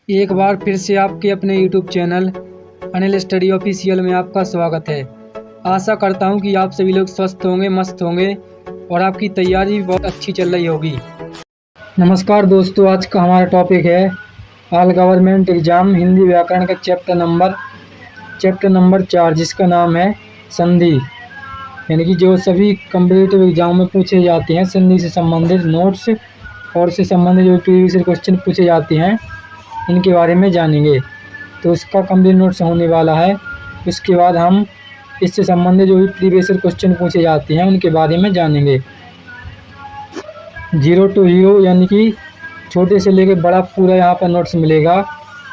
एक बार फिर से आपके अपने YouTube channel Anil study official में आपका स्वागत है। आशा करता हूं कि आप सभी लोग स्वस्थ होंगे, मस्त होंगे और आपकी तैयारी भी बहुत अच्छी चल रही होगी। नमस्कार दोस्तों, आज का हमारा टॉपिक है ऑल गवर्नमेंट एग्ज़ाम हिंदी व्याकरण का चैप्टर नंबर 4, जिसका नाम है संधि। यानी कि जो सभी कम्पिटिटिव एग्जाम में पूछे जाते हैं संधि से संबंधित नोट्स और उससे संबंधित जो प्रीवियस क्वेश्चन पूछे जाते हैं इनके बारे में जानेंगे। तो इसका कंप्लीट नोट्स होने वाला है। उसके बाद हम इससे संबंधित जो भी प्रीवियस क्वेश्चन पूछे जाते हैं उनके बारे में जानेंगे। 0 to हीरो यानी कि छोटे से लेकर बड़ा पूरा यहाँ पर नोट्स मिलेगा।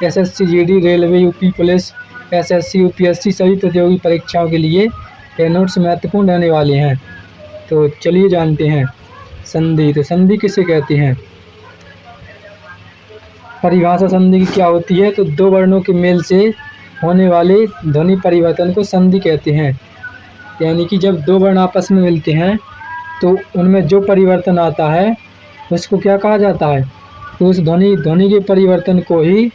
SSC GD railway UP police SSC UPSC सभी प्रतियोगी परीक्षाओं के लिए ये नोट्स महत्वपूर्ण रहने वाले हैं। तो चलिए जानते हैं संधि। तो संधि किसे कहते हैं? परिभाषा संधि की क्या होती है? तो दो वर्णों के मेल से होने वाले ध्वनि परिवर्तन को संधि कहते हैं। यानी कि जब दो वर्ण आपस में मिलते हैं तो उनमें जो परिवर्तन आता है उसको क्या कहा जाता है? तो उस ध्वनि के परिवर्तन को ही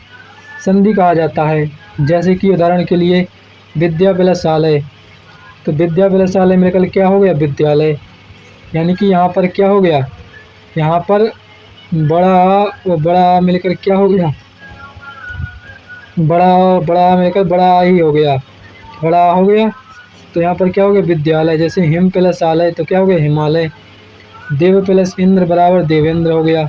संधि कहा जाता है। जैसे कि उदाहरण के लिए विद्या प्लस आलय, तो विद्या प्लस आलय मिलकर क्या हो गया? विद्यालय। यानी कि यहाँ पर क्या हो गया? यहाँ पर बड़ा मिलकर क्या हो गया? बड़ा मिलकर बड़ा ही हो गया, बड़ा हो गया। तो यहाँ पर क्या हो गया? विद्यालय। जैसे हिम प्लस आलय तो क्या हो गया? हिमालय। देव प्लस इंद्र बराबर देवेंद्र हो गया।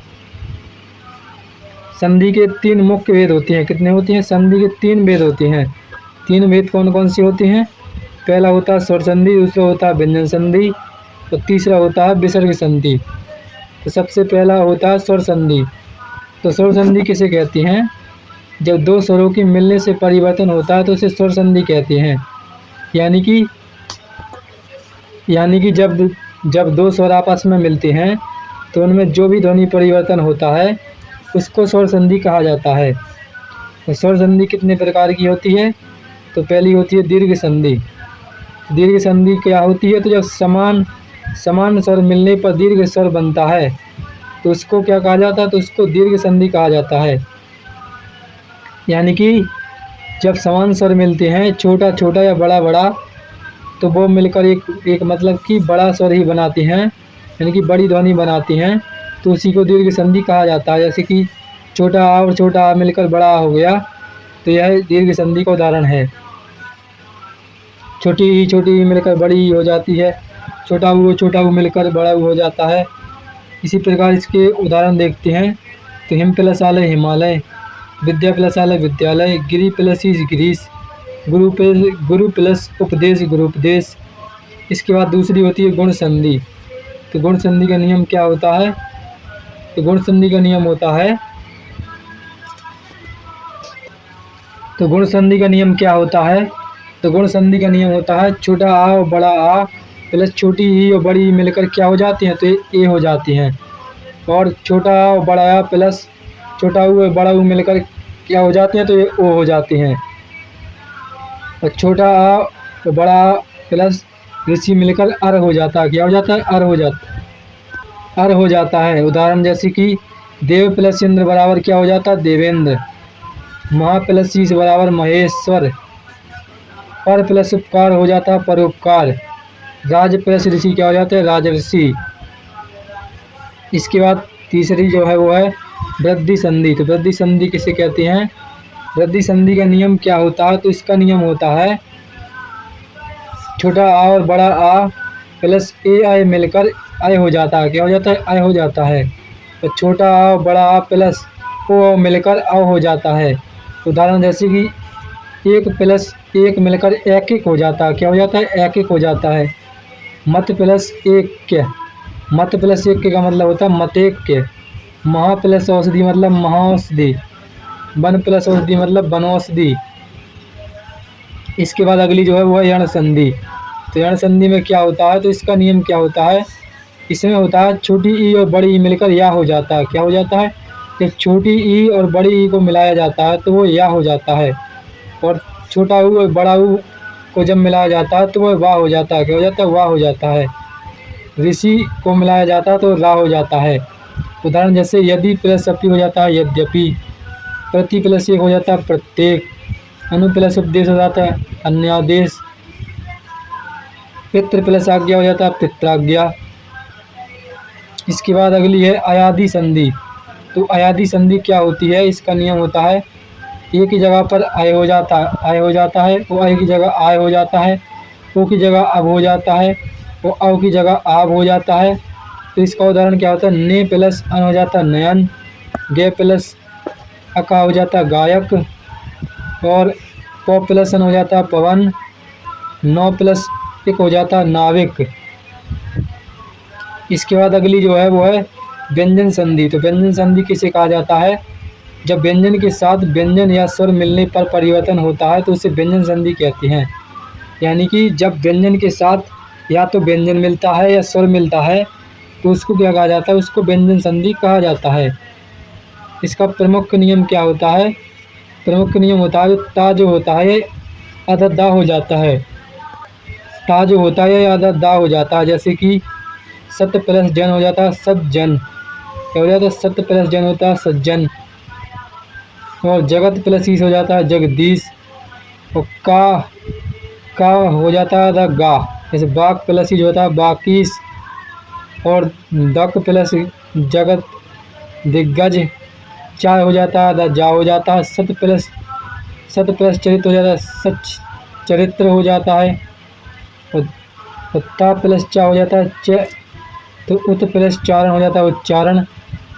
संधि के 3 मुख्य भेद होते हैं। कितने होते हैं? संधि के 3 भेद होते हैं। 3 भेद कौन कौन से होते हैं? पहला होता है स्वर संधि, दूसरा होता है व्यंजन संधि और तीसरा होता है विसर्ग संधि। तो सबसे पहला होता है स्वर संधि। तो स्वर संधि किसे कहते हैं? जब दो स्वरों के मिलने से परिवर्तन होता है तो उसे स्वर संधि कहते हैं। यानी कि जब दो स्वर आपस में मिलते हैं तो उनमें जो भी ध्वनि परिवर्तन होता है उसको स्वर संधि कहा जाता है। तो स्वर संधि कितने प्रकार की होती है? तो पहली होती है दीर्घ संधि। दीर्घ संधि क्या होती है? तो जब समान स्वर मिलने पर दीर्घ स्वर बनता है तो उसको क्या कहा जाता है? तो उसको दीर्घ संधि कहा जाता है। यानी कि जब समान स्वर मिलते हैं, छोटा छोटा या बड़ा बड़ा, तो वो मिलकर एक मतलब कि बड़ा स्वर ही बनाते हैं, यानी कि बड़ी ध्वनि बनाते हैं, तो उसी को दीर्घ संधि कहा जाता है। जैसे कि छोटा आ और छोटा आ मिलकर बड़ा हो गया, तो यह दीर्घ संधि का उदाहरण है। छोटी ई मिलकर बड़ी हो जाती है, छोटा ऊ मिलकर बड़ा ऊ हो जाता है। इसी प्रकार इसके उदाहरण देखते हैं। तो हिम प्लस आलय हिमालय, विद्या प्लस आलय विद्यालय, गिरि प्लस ईश गिरीश, गुरु प्लस उपदेश गुरुपदेश। इसके बाद दूसरी होती है गुण संधि। तो गुण संधि का नियम क्या होता है? तो गुण संधि का नियम होता है तो गुण संधि का नियम क्या होता है? तो गुण संधि का नियम होता है छोटा आ और बड़ा आ प्लस छोटी ई और बड़ी ई मिलकर क्या हो जाती हैं? तो ए हो जाती हैं। और छोटा आ और बड़ा आ प्लस छोटा ऊ और बड़ा ऊ मिलकर क्या हो जाते हैं? तो ये ओ हो जाते हैं। और छोटा आ और बड़ा आ प्लस ऋषि मिलकर अर हो जाता है। क्या हो जाता है? अर हो जाता है। उदाहरण जैसे कि देव प्लस इंद्र बराबर क्या हो जाता है? देवेंद्र। महा प्लस ईश बराबर महेश्वर। पर प्लस उपकार हो जाता है परोपकार। राज प्लस ऋषि क्या हो जाता है? राजऋषि। इसके बाद तीसरी जो है वो है वृद्धि संधि। तो वृद्धि संधि किसे कहते हैं? वृद्धि संधि का नियम क्या होता है? तो इसका नियम होता है छोटा आ और बड़ा आ प्लस ए आय मिलकर आय हो जाता है। क्या हो जाता है? आय हो जाता है। और छोटा आ और बड़ा आ प्लस ओ मिलकर अ हो जाता है। उदाहरण जैसे कि 1 प्लस 1 मिलकर एक हो जाता है। क्या हो जाता है? एक हो जाता है। मत प्लस 1 मत प्लस 1 का मतलब होता है मतेक्य। महा प्लस औषधि मतलब महाऔषधि। वन प्लस औषधि मतलब वनौषधि। इसके बाद अगली जो है वो है यण संधि। तो यण संधि में क्या होता है? तो इसका नियम क्या होता है? इसमें होता है छोटी ई और बड़ी ई मिलकर या हो जाता है। क्या हो जाता है? जब छोटी ई और बड़ी ई को मिलाया जाता है तो वो या हो जाता है। और छोटा ऊ और बड़ा ऊ को जब मिलाया जाता है तो वह वाह हो जाता है। क्या हो जाता है? वाह हो जाता है। ऋषि को मिलाया जाता है तो रा हो जाता है। उदाहरण जैसे यदि प्लस अपी हो जाता है यद्यपि। प्रति प्लस एक हो जाता है प्रत्येक, अनु प्लस उपदेश हो जाता है अन्यादेश, पितृ प्लस आज्ञा हो जाता है पित्राज्ञा। इसके बाद अगली है अयादि संधि। तो अयादि संधि क्या होती है, इसका नियम होता है ए की जगह पर आय हो जाता है, आय हो जाता है, ओ आय की जगह आय हो जाता है, ओ की जगह अब हो जाता है, ओ औ की जगह आब हो जाता है। तो इसका उदाहरण क्या होता है, ने प्लस अन हो जाता है नयन, गे प्लस अका हो जाता है गायक, और प प्लस अन हो जाता है पवन, नौ प्लस एक हो जाता है नाविक। इसके बाद अगली जो है वो है व्यंजन संधि। तो व्यंजन संधि किसे कहा जाता है, जब व्यंजन के साथ व्यंजन या स्वर मिलने पर परिवर्तन होता है तो उसे व्यंजन संधि कहते हैं। यानी कि जब व्यंजन के साथ या तो व्यंजन मिलता है या स्वर मिलता है तो उसको क्या कहा जाता है, उसको व्यंजन संधि कहा जाता है। इसका प्रमुख नियम क्या होता है, प्रमुख नियम होता है ता जो होता है आधा दा हो जाता है, ता जो होता है आधा दा हो जाता है। जैसे कि सत्य प्लस जन हो जाता है सज्जन, क्या हो जाता है, सत्य प्लस जन होता है सज्जन, और जगत प्लस ईस हो जाता है जगदीश, और का हो जाता है गा, जैसे बाग प्लस ईस होता है बाकीस, और दक प्लस जगत दिग्गज, चा हो जाता है जा हो जाता है, सत प्लस चरित्र हो जाता है सच चरित्र हो जाता है, और ता प्लस चा हो जाता है च, तो उत प्लस चारण हो जाता है उच्चारण,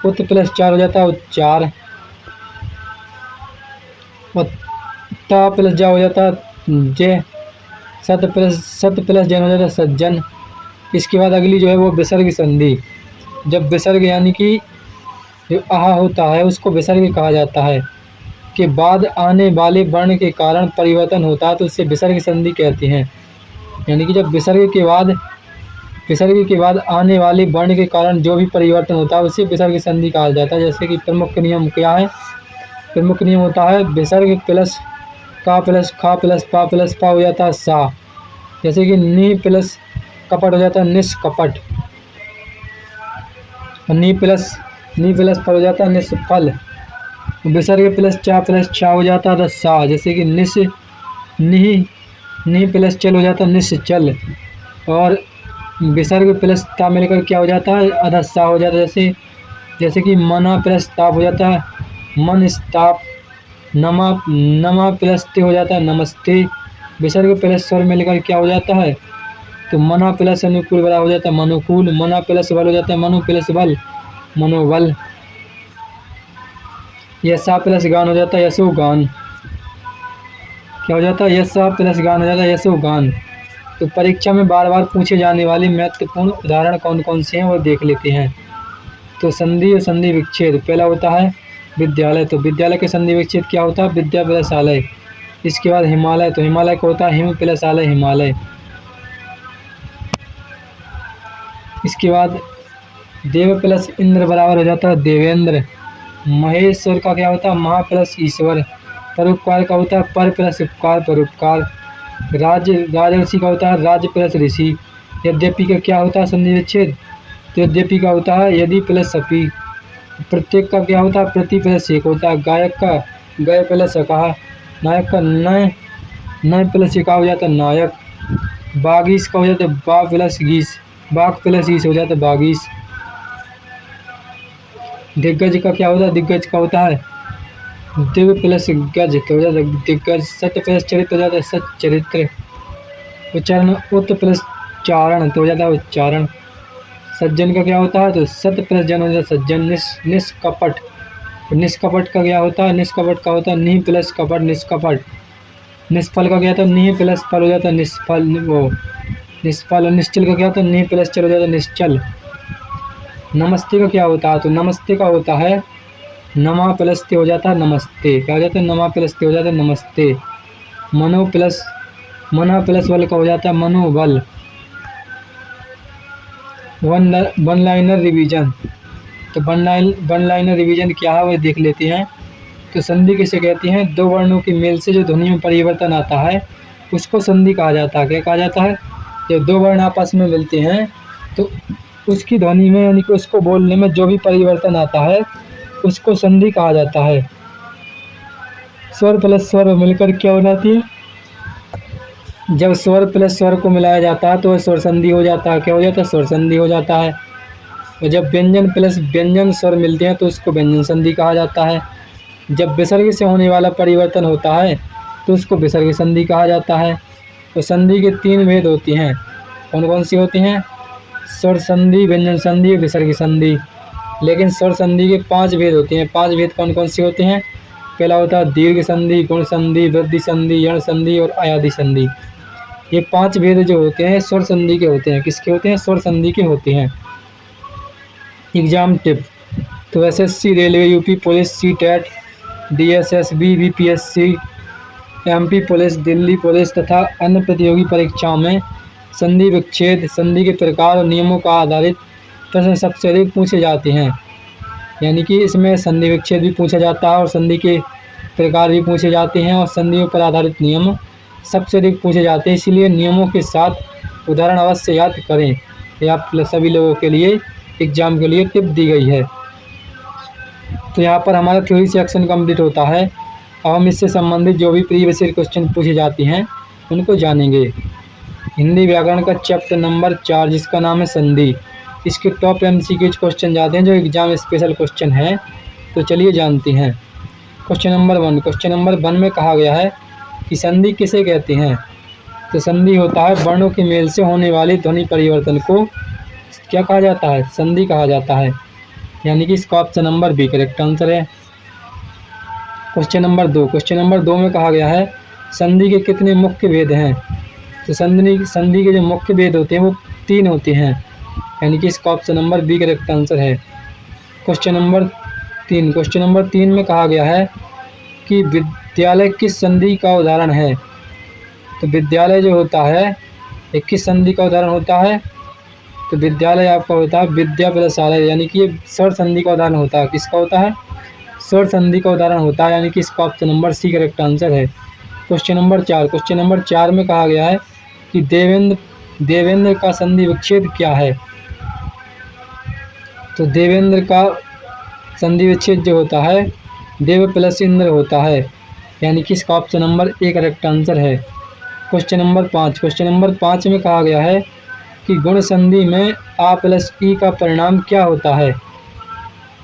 उत प्लस चार हो जाता है उच्चार, और ता प्लस जा हो जाता है जय, सत प्लस जन हो जाता है सज्जन। इसके बाद अगली जो है वो विसर्ग संधि। जब विसर्ग यानी कि जो आहा होता है उसको विसर्ग कहा जाता है, के बाद आने वाले वर्ण के कारण परिवर्तन होता है तो उससे विसर्ग संधि कहते हैं। यानी कि जब विसर्ग के बाद आने वाले वर्ण के कारण जो भी परिवर्तन होता है उसे विसर्ग संधि कहा जाता है। जैसे कि प्रमुख नियम क्या है, प्रमुख नियम होता है विसर्ग प्लस का प्लस खा प्लस पा हो जाता है सा, जैसे कि नी प्लस कपट हो जाता है निष्कपट, नी प्लस फल हो जाता है निष्फल, विसर्ग प्लस छा हो जाता है सा, जैसे कि नी प्लस चल हो जाता है निश्चल, और विसर्ग प्लस ता मिलकर क्या हो जाता है अधस्सा हो जाता है, जैसे कि मना प्लस ताप हो जाता है मन स्ताप, नमा प्लस ते हो जाता है नमस्ते, विसर्ग प्लस स्वर मिलकर क्या हो जाता है, तो मना प्लस अनुकूल बड़ा हो जाता है मनुकूल, मना प्लस बल हो जाता है मनु प्लस बल मनोबल, यशा प्लस गान हो जाता है यशो गान, क्या हो जाता है यशा प्लस गान हो जाता है यशो गान। तो परीक्षा में बार बार पूछे जाने वाले महत्वपूर्ण उदाहरण कौन कौन से हैं वो देख लेते हैं। तो संधि और संधि विच्छेद, पहला होता है विद्यालय। तो विद्यालय के संधि विच्छेद क्या होता है, विद्या प्लस आलय। इसके बाद हिमालय, तो हिमालय का होता है हिम प्लस आलय हिमालय। इसके बाद देव प्लस इंद्र बराबर हो जाता है देवेंद्र। महेश्वर का क्या होता है महा प्लस ईश्वर। परोपकार का होता है पर प्लस उपकार परोपकार। राजर्षि का होता है राज प्लस ऋषि। यद्यपि का क्या होता है संधि विच्छेद, तो यद्यपि का होता है यदि प्लस अपि। प्रत्येक का क्या होता है प्रति प्लस एक होता है। गायक का गय प्लस अकाह। नायक का नय प्लस एका हो जाता है नायक। बागीस का हो जाता है बा प्लस गीस। बाघ प्लस ईस हो जाता है बागीस। दिग्गज का क्या होता है, दिग्गज का होता है दिव्य प्लस गज, तो हो जाता है दिग्गज। सत्य प्लस चरित्र हो जाता है सच्चरित्र। उच्चारण उत प्लस चारण, तो हो जाता है उच्चारण। सज्जन का क्या होता है, तो सत्य प्लस जन हो जाता है सज्जन। निष्कपट, निष्कपट का क्या होता है, निष्कपट का होता है निह प्लस कपट निष्कपट। निष्फल का क्या होता है निह प्लस फल हो जाता है निष्फल वो निष्फल। निश्चल का क्या होता है निह प्लस चल हो जाता है निश्चल। नमस्ते का क्या होता है, तो नमस्ते का होता है नमा प्लस ते हो जाता है नमस्ते। क्या हो जाता है नमा प्लस ते हो जाता है नमस्ते। मना प्लस बल का हो जाता है मनोबल। वन लाइनर रिवीजन, तो वन लाइनर रिवीजन क्या है वो देख लेते हैं। तो संधि किसे कहते हैं, दो वर्णों के मेल से जो ध्वनि में परिवर्तन आता है उसको संधि कहा जाता है। क्या कहा जाता है, जब दो वर्ण आपस में मिलते हैं तो उसकी ध्वनि में यानी कि उसको बोलने में जो भी परिवर्तन आता है उसको संधि कहा जाता है। स्वर प्लस स्वर मिलकर क्या हो जाती है? जब स्वर प्लस स्वर को मिलाया जाता है तो वह स्वर संधि हो जाता है। क्या हो जाता है? स्वर संधि हो जाता है। और जब व्यंजन प्लस व्यंजन स्वर मिलते हैं तो उसको व्यंजन संधि कहा जाता है। जब विसर्ग से होने वाला परिवर्तन होता है तो उसको विसर्ग संधि कहा जाता है। तो संधि के 3 भेद होती हैं। कौन कौन सी होती हैं? स्वर संधि, व्यंजन संधि, विसर्ग संधि। लेकिन स्वर संधि के 5 भेद होते हैं। 5 भेद कौन कौन से होते हैं? पहला होता है दीर्घ संधि, गुण संधि, वृद्धि संधि, यण संधि और अयादि संधि। ये 5 भेद जो होते हैं स्वर संधि के होते हैं। किसके होते हैं? स्वर संधि के होते हैं। Exam tip. तो SSC, railway, UP police, CTET, DSSB, BPSC, MP police, Delhi police तथा अन्य प्रतियोगी परीक्षाओं में संधि विच्छेद, संधि के प्रकार और नियमों का आधारित प्रश्न सबसे अधिक पूछे जाते हैं। यानी कि इसमें संधि विच्छेद भी पूछा जाता है और संधि के प्रकार भी पूछे जाते हैं और संधियों पर आधारित नियम सबसे अधिक पूछे जाते हैं। इसीलिए नियमों के साथ उदाहरण अवश्य याद करें। ये आप सभी लोगों के लिए एग्जाम के लिए टिप दी गई है। तो यहाँ पर हमारा थ्योरी सेक्शन कंप्लीट होता है। अब हम इससे संबंधित जो भी प्रीवियस ईयर क्वेश्चन पूछे जाते हैं उनको जानेंगे। हिंदी व्याकरण का चैप्टर नंबर 4 जिसका नाम है संधि, इसके टॉप एमसीक्यूज क्वेश्चन जाते हैं जो एग्जाम स्पेशल क्वेश्चन है। तो चलिए जानते हैं। Question number 1। क्वेश्चन नंबर 1 में कहा गया है कि संधि किसे कहते हैं? तो संधि होता है वर्णों के मेल से होने वाले ध्वनि परिवर्तन को क्या कहा जाता है? संधि कहा जाता है। यानी कि इसका option number B correct answer है। Question number 2। क्वेश्चन नंबर 2 में कहा गया है संधि के कितने मुख्य भेद हैं? तो संधि के जो मुख्य भेद होते हैं वो 3 होते हैं। यानी कि इसका option number B correct answer है। Question number 3। क्वेश्चन नंबर 3 में कहा गया है कि विद्यालय किस संधि का उदाहरण है? तो विद्यालय जो होता है ये किस संधि का उदाहरण होता है? तो विद्यालय आपका होता है विद्या प्लस आलय, यानी कि ये स्वर संधि का उदाहरण होता है। किसका होता है? स्वर संधि का उदाहरण होता है। यानी कि इसका option number C correct answer है। Question number 4। क्वेश्चन नंबर 4 में कहा गया है कि देवेंद्र का संधि विच्छेद क्या है? तो देवेंद्र का संधि विच्छेद जो होता है देव प्लस इंद्र होता है। यानी कि इसका option number A correct answer है। Question number 5। क्वेश्चन नंबर 5 में कहा गया है कि गुण संधि में आ प्लस ई का परिणाम क्या होता है?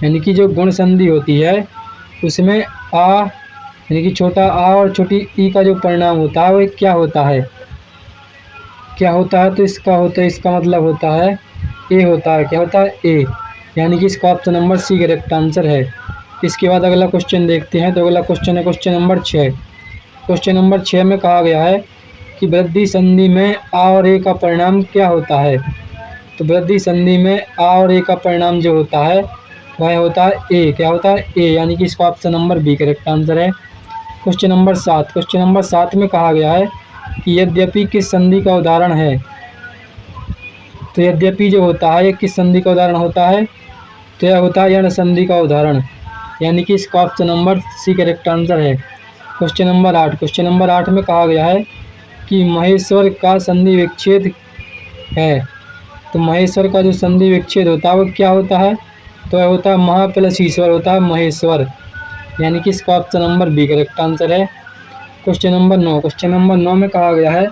यानी कि जो गुण संधि होती है उसमें आ यानी कि छोटा आ और छोटी ई का जो परिणाम होता है वो क्या होता है? क्या होता है? तो इसका मतलब होता है ए होता है। क्या होता है? ए। यानी कि इसका option number C correct answer है। इसके बाद अगला क्वेश्चन देखते हैं। तो अगला क्वेश्चन है क्वेश्चन नंबर 6। क्वेश्चन नंबर 6 में कहा गया है कि वृद्धि संधि में आ और ए का परिणाम क्या होता है? तो वृद्धि संधि में आ और ए का परिणाम जो होता है वह होता है ए। क्या होता है? ए। यानी कि इसका option number B correct answer है। Question number 7। क्वेश्चन नंबर 7 में कहा गया है कि यद्यपि किस संधि का उदाहरण है? तो यद्यपि जो होता है ये किस संधि का उदाहरण होता है? तो यह होता है यण संधि का उदाहरण। यानी कि इसका option number C correct answer है। Question number 8। क्वेश्चन नंबर 8 में कहा गया है कि महेश्वर का संधि विच्छेद है। तो महेश्वर का जो संधि विच्छेद होता है वो क्या होता है? तो यह होता है महा प्लस ईश्वर होता है महेश्वर। यानी कि इसका option number B correct answer है। Question number 9। क्वेश्चन नंबर 9 में कहा गया है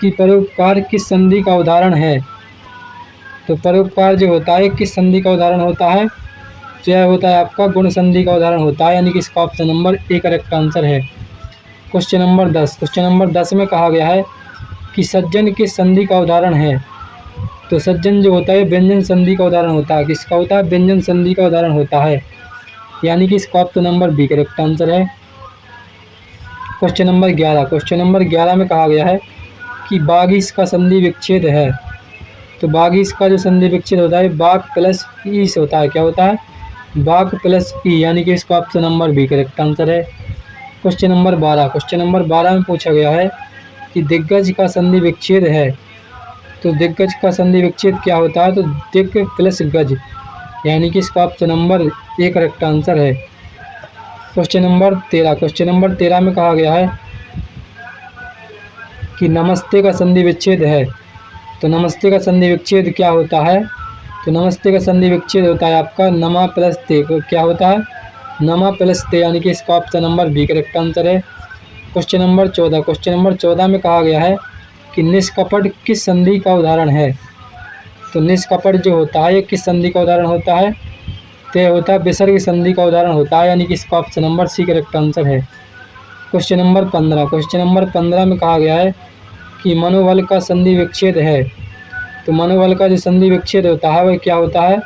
कि परोपकार किस संधि का उदाहरण है? तो परोपकार जो होता है किस संधि का उदाहरण होता है? तो यह होता है आपका गुण संधि का उदाहरण होता है। यानी कि इसका option number A correct answer है। Question number 10। क्वेश्चन नंबर 10 में कहा गया है कि सज्जन किस संधि का उदाहरण है? तो सज्जन जो होता है व्यंजन संधि का उदाहरण होता है। किसका होता है? व्यंजन संधि का उदाहरण होता है। यानी कि इसका option number B correct answer है। Question number 11। क्वेश्चन नंबर 11 में कहा गया है कि बागीस का संधि विच्छेद है। तो बागीस का जो संधि विच्छेद होता है बाग प्लस ई से होता है। क्या होता है? बाग प्लस ई। यानी कि इसका option number B correct answer है। Question number 12। क्वेश्चन नंबर 12 में पूछा गया है कि दिग्गज का संधि विच्छेद है। तो दिग्गज का संधि विच्छेद क्या होता है? तो दिग्ग प्लस गज। यानी कि इसका option number A correct answer है। Question number 13। क्वेश्चन नंबर 13 में कहा गया है कि नमस्ते का संधि विच्छेद है। तो नमस्ते का संधि विच्छेद क्या होता है? तो नमस्ते का संधि विच्छेद होता है आपका नमा प्लस ते। क्या होता है? नमा प्लस ते, यानी कि इसका option number B correct answer है। क्वेश्चन नंबर 14, क्वेश्चन नंबर 14 में कहा गया है कि निष्कपट किस संधि का उदाहरण है। तो निष्कपट जो होता है ये किस संधि का उदाहरण होता है, तो यह होता है विसर्ग संधि का उदाहरण होता है, यानी कि इसका option number C correct answer है। क्वेश्चन नंबर 15, क्वेश्चन नंबर 15 में कहा गया है कि मनोबल का संधि विच्छेद है। तो मनोबल का जो संधि विच्छेद होता है वह क्या होता है,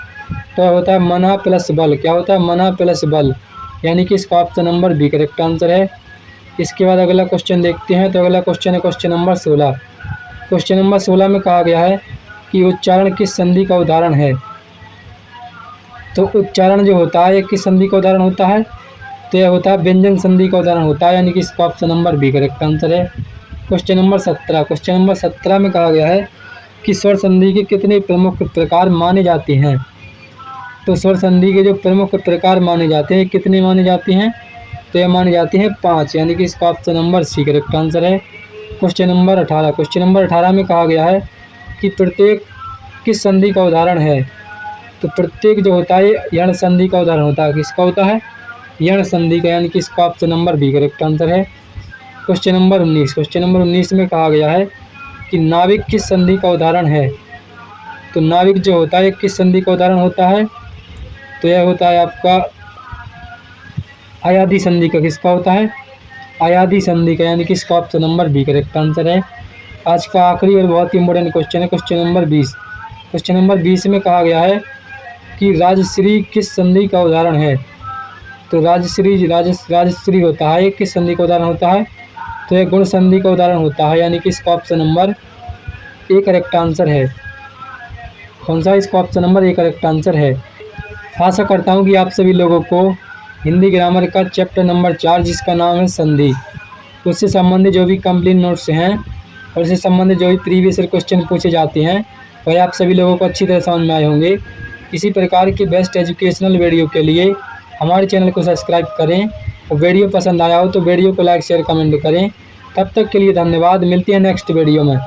तो होता है मना प्लस बल। क्या होता है, मना प्लस बल, यानी कि इसका option number B correct answer है। इसके बाद अगला क्वेश्चन देखते हैं। तो अगला क्वेश्चन है क्वेश्चन नंबर 16। क्वेश्चन नंबर 16 में कहा गया है कि उच्चारण किस संधि का उदाहरण है। तो उच्चारण जो होता है ये किस संधि का उदाहरण होता है, तो यह होता है व्यंजन संधि का उदाहरण होता है, यानी कि इसका option number B correct answer है। क्वेश्चन नंबर 17, क्वेश्चन नंबर 17 में कहा गया है कि स्वर संधि के कितने प्रमुख प्रकार माने जाते हैं। तो स्वर संधि के जो प्रमुख प्रकार माने जाते हैं कितने माने जाते हैं, तो यह माने जाते हैं 5, यानी कि इसका option number C correct answer है। क्वेश्चन नंबर 18, क्वेश्चन नंबर 18 में कहा गया है कि प्रत्येक किस संधि का उदाहरण है। तो प्रत्येक जो होता है यण संधि का उदाहरण होता है, किसका होता है, यण संधि का, यानी कि इसका option number B correct answer है। क्वेश्चन नंबर 19, क्वेश्चन नंबर 19 में कहा गया है कि नाविक किस संधि का उदाहरण है। तो नाविक जो होता है किस संधि का उदाहरण होता है, तो यह होता है आपका अयाधि संधि का, किसका होता है, अयाधि संधि का, यानी कि इसका option number B correct answer है। आज का आखिरी और बहुत ही इंपॉर्टेंट क्वेश्चन है क्वेश्चन नंबर 20। क्वेश्चन नंबर 20 में कहा गया है कि राजश्री किस संधि का उदाहरण है। तो राजश्री होता है किस संधि का उदाहरण होता है, तो यह गुण संधि का उदाहरण होता है, यानी कि इसका option number A correct answer है। कौन सा, इसका option number A correct answer है। आशा करता हूँ कि आप सभी लोगों को हिंदी ग्रामर का चैप्टर नंबर 4 जिसका नाम है संधि, उससे संबंधित जो भी कंप्लीट नोट्स हैं और उससे संबंधित जो भी प्रीवियस क्वेश्चन पूछे जाते हैं वह आप सभी लोगों को अच्छी तरह समझ में आए होंगे। इसी प्रकार की बेस्ट एजुकेशनल वीडियो के लिए हमारे चैनल को सब्सक्राइब करें और वीडियो पसंद आया हो तो वीडियो को लाइक शेयर कमेंट करें। तब तक के लिए धन्यवाद, मिलते हैं नेक्स्ट वीडियो में।